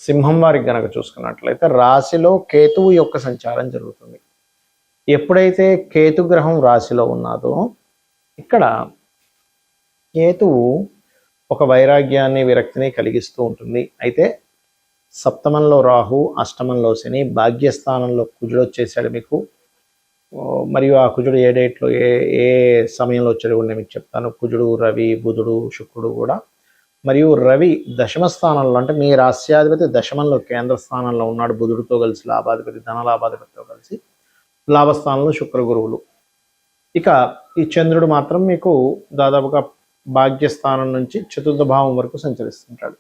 సింహం వారికి గనక చూసుకున్నట్లయితే రాశిలో కేతువు యొక్క సంచారం జరుగుతుంది. ఎప్పుడైతే కేతు గ్రహం రాశిలో ఉన్నదో ఇక్కడ కేతువు ఒక వైరాగ్యాన్ని విరక్తిని కలిగిస్తూ ఉంటుంది. అయితే సప్తమంలో రాహు, అష్టమంలో శని, భాగ్యస్థానంలో కుజుడు వచ్చేసాడు మీకు. మరియు ఆ కుజుడు ఏ డేట్లో ఏ సమయంలో వచ్చాడు కూడా మీకు చెప్తాను. కుజుడు, రవి, బుధుడు, శుక్రుడు కూడా. మరియు రవి దశమ స్థానంలో, అంటే మీ రాశ్యాధిపతి దశమంలో కేంద్ర స్థానంలో ఉన్నాడు బుధుడితో కలిసి, లాభాధిపతి ధనలాభాధిపతితో కలిసి లాభస్థానంలో శుక్ర గురువులు. ఇక ఈ చంద్రుడు మాత్రం మీకు దాదాపుగా భాగ్యస్థానం నుంచి చతుర్థ భావం వరకు సంచరిస్తుంటాడు.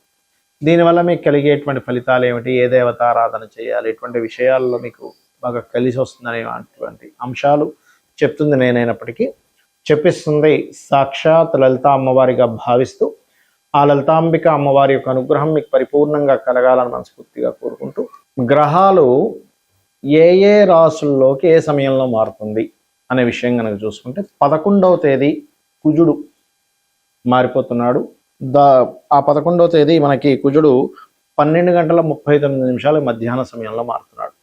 దీనివల్ల మీకు కలిగేటువంటి ఫలితాలు ఏమిటి, ఏ దేవతారాధన చేయాలి, ఇటువంటి విషయాల్లో మీకు బాగా కలిసి వస్తుందనేటువంటి అంశాలు చెప్తుంది నేనైనప్పటికీ, చెప్పిస్తుంది సాక్షాత్ లలిత అమ్మవారిగా భావిస్తూ ఆ లలితాంబిక అమ్మవారి యొక్క అనుగ్రహం మీకు పరిపూర్ణంగా కలగాలని మనస్ఫూర్తిగా కోరుకుంటూ, గ్రహాలు ఏ ఏ రాసుల్లోకి ఏ సమయంలో మారుతుంది అనే విషయం కనుక చూసుకుంటే 11వ తేదీ కుజుడు మారిపోతున్నాడు. ఆ 11వ తేదీ మనకి కుజుడు 12:39 మధ్యాహ్న సమయంలో మారుతున్నాడు.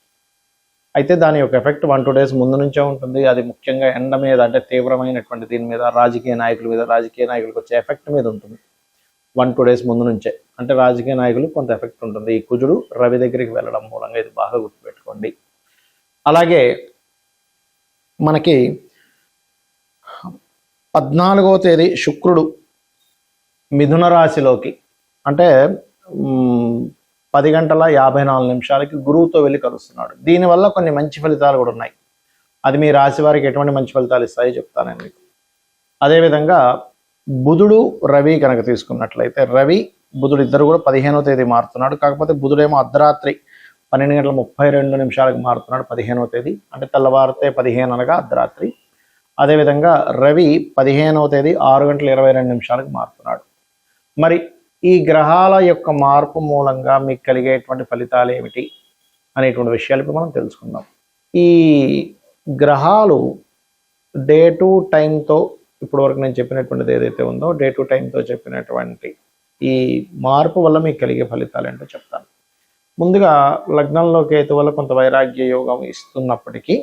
అయితే దాని యొక్క ఎఫెక్ట్ 1-2 డేస్ ముందు నుంచే ఉంటుంది. అది ముఖ్యంగా ఎండ మీద, అంటే తీవ్రమైనటువంటి దీని మీద, రాజకీయ నాయకుల మీద, రాజకీయ నాయకులకు వచ్చే ఎఫెక్ట్ మీద ఉంటుంది 1-2 డేస్ ముందు నుంచే. అంటే రాజకీయ నాయకులు కొంత ఎఫెక్ట్ ఉంటుంది ఈ కుజుడు రవి దగ్గరికి వెళ్ళడం మూలంగా. ఇది బాగా గుర్తుపెట్టుకోండి. అలాగే మనకి 14వ తేదీ శుక్రుడు మిథున రాశిలోకి, అంటే 10:54 గురువుతో వెళ్ళి కలుస్తున్నాడు. దీనివల్ల కొన్ని మంచి ఫలితాలు కూడా ఉన్నాయి. అది మీ రాశి వారికి ఎటువంటి మంచి ఫలితాలు ఇస్తాయో చెప్తాను నేను మీకు. అదేవిధంగా బుధుడు రవి కనుక తీసుకున్నట్లయితే, రవి బుధుడు ఇద్దరు కూడా 15వ తేదీ మారుతున్నాడు. కాకపోతే బుధుడేమో అర్ధరాత్రి 12:32 మారుతున్నాడు 15వ తేదీ, అంటే తెల్లవారితే 15 అనగా అర్ధరాత్రి. అదేవిధంగా రవి 15వ తేదీ 6:22 మారుతున్నాడు. మరి ఈ గ్రహాల యొక్క మార్పు మూలంగా మీకు కలిగేటువంటి ఫలితాలు ఏమిటి అనేటువంటి విషయాలు ఇప్పుడు మనం తెలుసుకుందాం. ఈ గ్రహాలు డే టు టైంతో, ఇప్పుడు వరకు నేను చెప్పినటువంటిది ఏదైతే ఉందో డే టు టైంతో చెప్పినటువంటి ఈ మార్పు వల్ల మీకు కలిగే ఫలితాలు ఏంటో చెప్తాను. ముందుగా లగ్నంలో కేతు వల్ల కొంత వైరాగ్య యోగం ఇస్తున్నప్పటికీ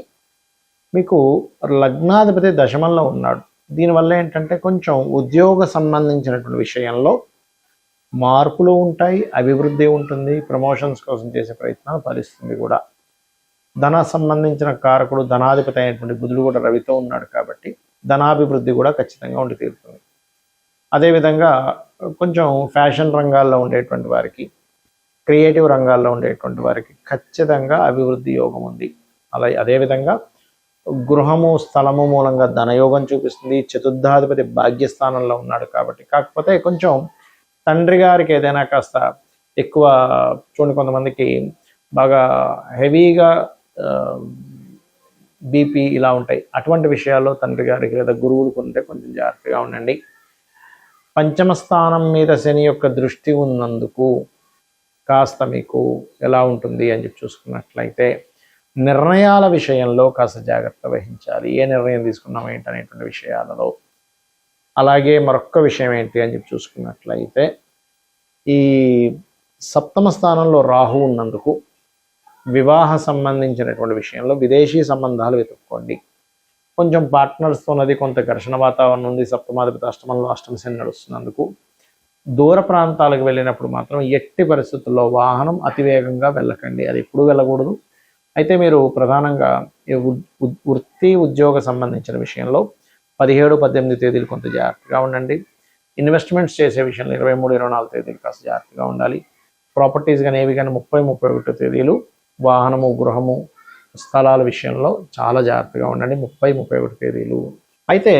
మీకు లగ్నాధిపతి దశమంలో ఉన్నాడు. దీనివల్ల ఏంటంటే కొంచెం ఉద్యోగ సంబంధించినటువంటి విషయంలో మార్పులు ఉంటాయి, అభివృద్ధి ఉంటుంది, ప్రమోషన్స్ కోసం చేసే ప్రయత్నాలు ఫలిస్తుంది కూడా. ధన సంబంధించిన కారకుడు ధనాధిపతి అయినటువంటి బుధుడు కూడా రవితో ఉన్నాడు కాబట్టి ధనాభివృద్ధి కూడా ఖచ్చితంగా ఉండి తీరుతుంది. అదేవిధంగా కొంచెం ఫ్యాషన్ రంగాల్లో ఉండేటువంటి వారికి, క్రియేటివ్ రంగాల్లో ఉండేటువంటి వారికి ఖచ్చితంగా అభివృద్ధి యోగం ఉంది. అదేవిధంగా గృహము, స్థలము మూలంగా ధనయోగం చూపిస్తుంది. చతుర్థాధిపతి భాగ్యస్థానంలో ఉన్నాడు కాబట్టి, కాకపోతే కొంచెం తండ్రి గారికి ఏదైనా కాస్త ఎక్కువ చూడండి, కొంతమందికి బాగా హెవీగా బీపీ ఇలా ఉంటాయి. అటువంటి విషయాల్లో తండ్రి గారికి లేదా గురువులకు ఉంటే కొంచెం జాగ్రత్తగా ఉండండి. పంచమ స్థానం మీద శని యొక్క దృష్టి ఉన్నందుకు కాస్త మీకు ఎలా ఉంటుంది అని చెప్పి చూసుకున్నట్లయితే, నిర్ణయాల విషయంలో కాస్త జాగ్రత్త వహించాలి. ఏ నిర్ణయం తీసుకున్నాం ఏంటి అనేటువంటి విషయాలలో. అలాగే మరొక్క విషయం ఏంటి అని చెప్పి చూసుకున్నట్లయితే, ఈ సప్తమ స్థానంలో రాహు ఉన్నందుకు వివాహ సంబంధించినటువంటి విషయంలో విదేశీ సంబంధాలు వెతుక్కోండి. కొంచెం పార్ట్నర్స్తో ఉన్నది కొంత ఘర్షణ వాతావరణం ఉంది. సప్తమాధిపతి అష్టమంలో అష్టమ శని నడుస్తున్నందుకు దూర ప్రాంతాలకు వెళ్ళినప్పుడు మాత్రం ఎట్టి పరిస్థితుల్లో వాహనం అతివేగంగా వెళ్ళకండి. అది ఎప్పుడు వెళ్ళకూడదు. అయితే మీరు ప్రధానంగా వృత్తి ఉద్యోగ సంబంధించిన విషయంలో 17-18 తేదీలు కొంత జాగ్రత్తగా ఉండండి. ఇన్వెస్ట్మెంట్స్ చేసే విషయంలో 23-24 తేదీలు కాస్త జాగ్రత్తగా ఉండాలి. ప్రాపర్టీస్ కానీ ఏవి కానీ 30-31 తేదీలు వాహనము, గృహము, స్థలాల విషయంలో చాలా జాగ్రత్తగా ఉండండి. 30-31 తేదీలు. అయితే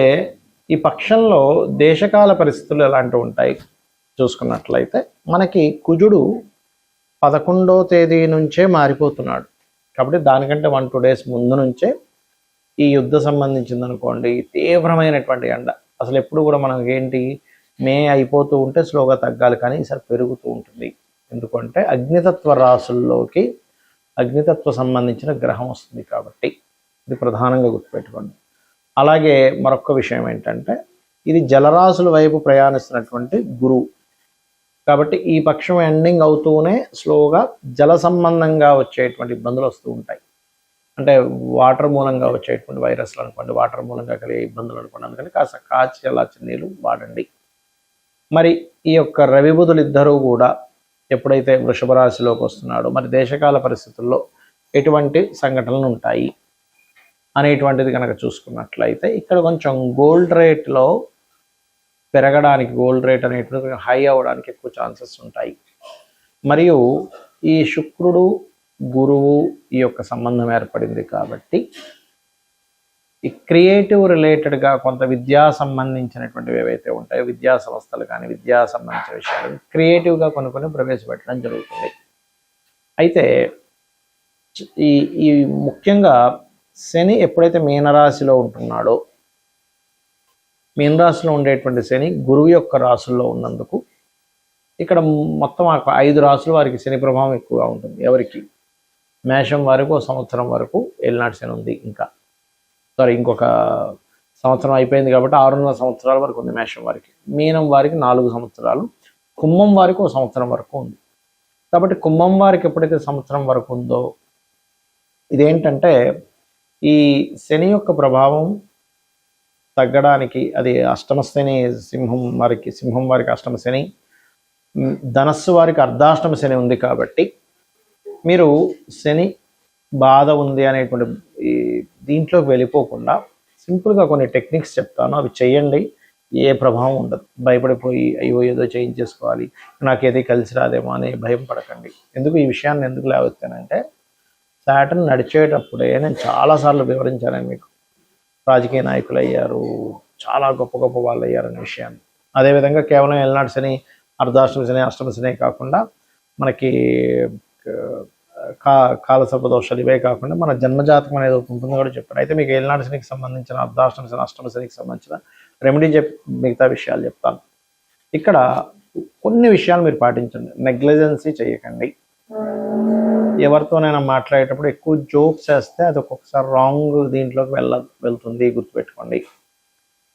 ఈ పక్షంలో దేశకాల పరిస్థితులు ఎలాంటివి ఉంటాయి చూసుకున్నట్లయితే, మనకి కుజుడు 11వ తేదీ నుంచే మారిపోతున్నాడు. కాబట్టి దానికంటే 1-2 డేస్ ముందు నుంచే ఈ యుద్ధ సంబంధించింది అనుకోండి, తీవ్రమైనటువంటి ఎండ. అసలు ఎప్పుడు కూడా మనకి ఏంటి, మే అయిపోతూ ఉంటే స్లోగా తగ్గాలి, కానీ ఈసారి పెరుగుతూ ఉంటుంది. ఎందుకంటే అగ్నితత్వ రాసుల్లోకి అగ్నితత్వ సంబంధించిన గ్రహం వస్తుంది కాబట్టి ఇది ప్రధానంగా గుర్తుపెట్టుకోండి. అలాగే మరొక విషయం ఏంటంటే, ఇది జలరాశుల వైపు ప్రయాణిస్తున్నటువంటి గురువు. కాబట్టి ఈ పక్షం ఎండింగ్ అవుతూనే స్లోగా జల సంబంధంగా వచ్చేటువంటి ఇబ్బందులు వస్తూ ఉంటాయి. అంటే వాటర్ మూలంగా వచ్చేటువంటి వైరస్లు అనుకోండి, వాటర్ మూలంగా కలిగే ఇబ్బందులు అనుకోండి. అందుకని కాస్త కాచి చల్లార్చిన నీళ్ళు వాడండి. మరి ఈ యొక్క రవి బుధులు ఇద్దరూ కూడా ఎప్పుడైతే వృషభ రాశిలోకి వస్తున్నాడో మరి దేశకాల పరిస్థితుల్లో ఎటువంటి సంఘటనలు ఉంటాయి అనేటువంటిది కనుక చూసుకున్నట్లయితే ఇక్కడ కొంచెం గోల్డ్ రేట్లో పెరగడానికి, గోల్డ్ రేట్ అనేటువంటి హై అవ్వడానికి ఎక్కువ ఛాన్సెస్ ఉంటాయి. మరియు ఈ శుక్రుడు గురువు ఈ యొక్క సంబంధం ఏర్పడింది కాబట్టి ఈ క్రియేటివ్ రిలేటెడ్గా కొంత విద్యా సంబంధించినటువంటివి ఏవైతే ఉంటాయో, విద్యా సంస్థలు కానీ విద్యా సంబంధించిన విషయాలు క్రియేటివ్గా కొన్ని ప్రవేశపెట్టడం జరుగుతుంది. అయితే ఈ ఈ ముఖ్యంగా శని ఎప్పుడైతే మీనరాశిలో ఉంటున్నాడో, మీనరాశిలో ఉండేటువంటి శని గురువు యొక్క రాశుల్లో ఉన్నందుకు ఇక్కడ మొత్తం 5 రాశుల వారికి శని ప్రభావం ఎక్కువగా ఉంటుంది. ఎవరికి? మేషం వారికి 1 సంవత్సరం వరకు ఏలినాటి శని ఉంది. ఇంకొక సంవత్సరం అయిపోయింది కాబట్టి 6.5 సంవత్సరాల వరకు ఉంది మేషం వారికి. మీనం వారికి 4 సంవత్సరాలు, కుంభం వారికి 1 సంవత్సరం వరకు ఉంది. కాబట్టి కుంభం వారికి ఎప్పుడైతే సంవత్సరం వరకు ఉందో, ఇదేంటంటే ఈ శని యొక్క ప్రభావం తగ్గడానికి, అది అష్టమ శని సింహం వారికి అష్టమ శని, ధనస్సు వారికి అర్ధాష్టమ శని ఉంది. కాబట్టి మీరు శని బాధ ఉంది అనేటువంటి దీంట్లోకి వెళ్ళిపోకుండా సింపుల్గా కొన్ని టెక్నిక్స్ చెప్తాను, అవి చేయండి. ఏ ప్రభావం ఉండదు. భయపడిపోయి అయ్యో ఏదో చేయించేసుకోవాలి, నాకేది కలిసి రాదేమో అని భయం పడకండి. ఎందుకు ఈ విషయాన్ని ఎందుకు లేవెత్తానంటే, సాటర్న్ నడిచేటప్పుడే నేను చాలాసార్లు వివరించాను మీకు. రాజకీయ నాయకులు అయ్యారు, చాలా గొప్ప గొప్ప వాళ్ళు అయ్యారనే విషయాన్ని. అదేవిధంగా కేవలం ఏలినాటి శని, అర్ధాష్టమ శని, అష్టమ శని కాకుండా మనకి కాలసర్ప దోషాలు ఇవే కాకుండా మన జన్మజాతకం అనేది ఒకటి ఉంటుందో కూడా చెప్పాను. అయితే మీకు ఏలినాటి శనికి సంబంధించిన, అర్ధాష్టమ శని, అష్టమ శనికి సంబంధించిన రెమెడీ మిగతా విషయాలు చెప్తాను. ఇక్కడ కొన్ని విషయాలు మీరు పాటించండి. నెగ్లిజెన్సీ చేయకండి. ఎవరితోనైనా మాట్లాడేటప్పుడు ఎక్కువ జోక్స్ వేస్తే అది ఒక్కొక్కసారి రాంగ్ దీంట్లోకి వెళ్తుంది, గుర్తుపెట్టుకోండి.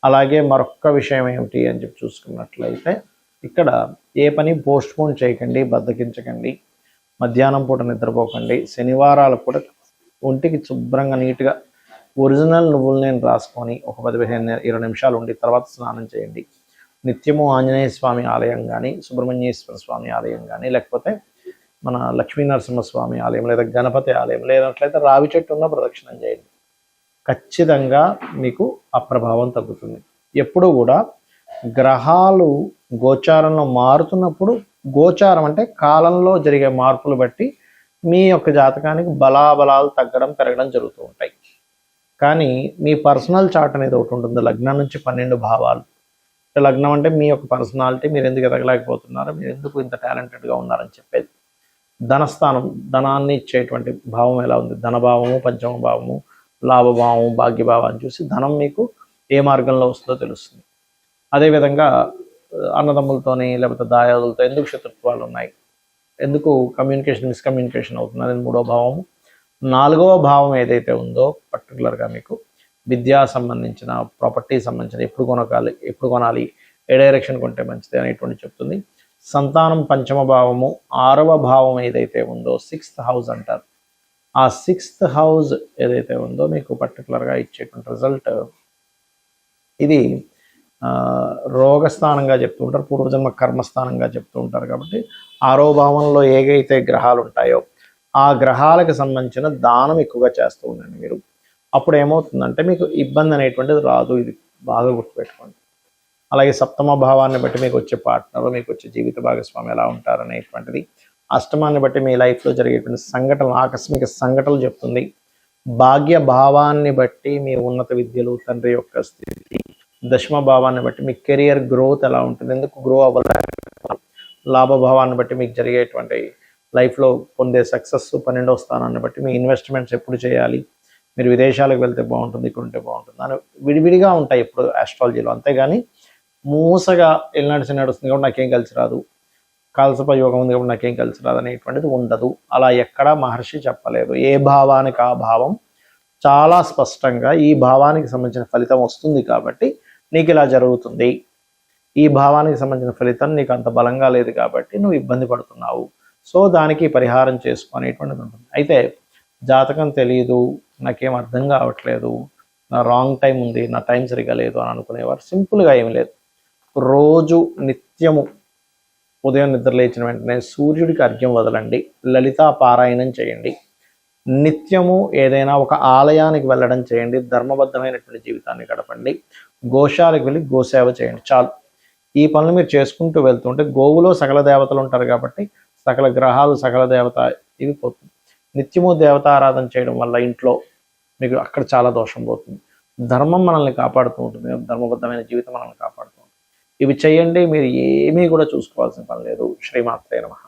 అలాగే మరొక్క విషయం ఏమిటి అని చెప్పి చూసుకున్నట్లయితే, ఇక్కడ ఏ పని పోస్ట్పోన్ చేయకండి, బద్దకించకండి. మధ్యాహ్నం పూట నిద్రపోకండి. శనివారాలు కూడా ఒంటికి శుభ్రంగా నీట్గా ఒరిజినల్ నువ్వులు నేను రాసుకొని ఒక 10-20 నిమిషాలు ఉండి తర్వాత స్నానం చేయండి. నిత్యము ఆంజనేయ స్వామి ఆలయం కానీ, సుబ్రహ్మణ్యేశ్వర స్వామి ఆలయం కానీ, లేకపోతే మన లక్ష్మీనరసింహస్వామి ఆలయం, లేదా గణపతి ఆలయం, లేనట్లయితే రావి చెట్టు ఉన్న ప్రదక్షిణం చేయండి. ఖచ్చితంగా మీకు ఆ ప్రభావం తగ్గుతుంది. ఎప్పుడు కూడా గ్రహాలు గోచారంలో మారుతున్నప్పుడు, గోచారం అంటే కాలంలో జరిగే మార్పులు బట్టి మీ యొక్క జాతకానికి బలాబలాలు తగ్గడం పెరగడం జరుగుతూ ఉంటాయి. కానీ మీ పర్సనల్ చార్ట్ అనేది ఒకటి ఉంటుంది, లగ్నం నుంచి 12 భావాలు. లగ్నం అంటే మీ యొక్క పర్సనాలిటీ, మీరు ఎందుకు ఎదగలేకపోతున్నారు, మీరు ఎందుకు ఇంత టాలెంటెడ్గా ఉన్నారని చెప్పేది. ధనస్థానం, ధనాన్ని ఇచ్చేటువంటి భావం ఎలా ఉంది, ధనభావము, పంచమ భావము, లాభభావము, భాగ్యభావాన్ని చూసి ధనం మీకు ఏ మార్గంలో వస్తుందో తెలుస్తుంది. అదేవిధంగా అన్నదమ్ములతోని లేకపోతే దాయాదులతో ఎందుకు శత్రుత్వాలు ఉన్నాయి, ఎందుకు మిస్కమ్యూనికేషన్ అవుతుంది అనేది 3వ భావము. 4వ భావం ఏదైతే ఉందో పర్టికులర్గా మీకు విద్యా సంబంధించిన, ప్రాపర్టీ సంబంధించిన, ఎప్పుడు కొనాలి, ఏ డైరెక్షన్ కొంటే మంచిది అనేటువంటి చెప్తుంది. సంతానం పంచమ భావము. 6వ భావం ఏదైతే ఉందో 6th హౌస్ అంటారు. ఆ 6th హౌస్ ఏదైతే ఉందో మీకు పర్టికులర్గా ఇచ్చేటువంటి రిజల్ట్, ఇది రోగస్థానంగా చెప్తూ ఉంటారు, పూర్వజన్మ కర్మస్థానంగా చెప్తూ ఉంటారు. కాబట్టి 6వ భావంలో ఏవైతే గ్రహాలు ఉంటాయో ఆ గ్రహాలకు సంబంధించిన దానం ఎక్కువగా చేస్తూ ఉండండి మీరు. అప్పుడు ఏమవుతుందంటే మీకు ఇబ్బంది అనేటువంటిది రాదు. ఇది బాగా గుర్తుపెట్టుకోండి. అలాగే 7వ భావాన్ని బట్టి మీకు వచ్చే పార్ట్నర్, మీకు వచ్చే జీవిత భాగస్వామి ఎలా ఉంటారు అనేటువంటిది. అష్టమాన్ని బట్టి మీ లైఫ్లో జరిగేటువంటి సంఘటనలు, ఆకస్మిక సంఘటనలు చెప్తుంది. భాగ్య భావాన్ని బట్టి మీ ఉన్నత విద్యలు, తండ్రి యొక్క స్థితి. దశమ భావాన్ని బట్టి మీ కెరియర్ గ్రోత్ ఎలా ఉంటుంది, ఎందుకు గ్రో అవ్వాలి. లాభభావాన్ని బట్టి మీకు జరిగేటువంటి లైఫ్లో పొందే సక్సెస్. 12వ స్థానాన్ని బట్టి మీ ఇన్వెస్ట్మెంట్స్ ఎప్పుడు చేయాలి, మీరు విదేశాలకు వెళ్తే బాగుంటుంది, ఇక్కడ ఉంటే బాగుంటుంది అని విడివిడిగా ఉంటాయి ఇప్పుడు ఆస్ట్రాలజీలో. అంతేగాని మూసగా ఎల్నాటి నడుస్తుంది కాబట్టి నాకేం కలిసి రాదు, కాలసర్ప యోగం ఉంది కాబట్టి నాకేం కలిసి రాదు అనేటువంటిది ఉండదు. అలా ఎక్కడా మహర్షి చెప్పలేదు. ఏ భావానికి ఆ భావం చాలా స్పష్టంగా ఈ భావానికి సంబంధించిన ఫలితం వస్తుంది కాబట్టి నీకు ఇలా జరుగుతుంది. ఈ భావానికి సంబంధించిన ఫలితం నీకు అంత బలంగా లేదు కాబట్టి నువ్వు ఇబ్బంది పడుతున్నావు. సో దానికి పరిహారం చేసుకునేటువంటిది ఉంటుంది. అయితే జాతకం తెలియదు, నాకేం అర్థం కావట్లేదు, నా రాంగ్ టైం ఉంది, నా టైం సరిగా లేదు అని అనుకునేవారు సింపుల్గా ఏం లేదు. రోజు నిత్యము ఉదయం నిద్ర లేచిన వెంటనే సూర్యుడికి అర్ఘ్యం వదలండి, లలితా పారాయణం చేయండి, నిత్యము ఏదైనా ఒక ఆలయానికి వెళ్ళడం చేయండి, ధర్మబద్ధమైనటువంటి జీవితాన్ని గడపండి, గోశాలకు వెళ్ళి గోసేవ చేయండి. చాలు. ఈ పనులు మీరు చేసుకుంటూ వెళ్తుంటే గోవులో సకల దేవతలు ఉంటారు కాబట్టి సకల గ్రహాలు సకల దేవత ఇవి పోతుంది. నిత్యము దేవతారాధన చేయడం వల్ల ఇంట్లో మీకు అక్కడ చాలా దోషం పోతుంది. ధర్మం మనల్ని కాపాడుతూ ఉంటుంది, ధర్మబద్ధమైన జీవితం మనల్ని కాపాడుతూ ఉంటుంది. ఇవి చేయండి, మీరు ఏమీ కూడా చూసుకోవాల్సిన పని లేదు. శ్రీమాత్రే నమః.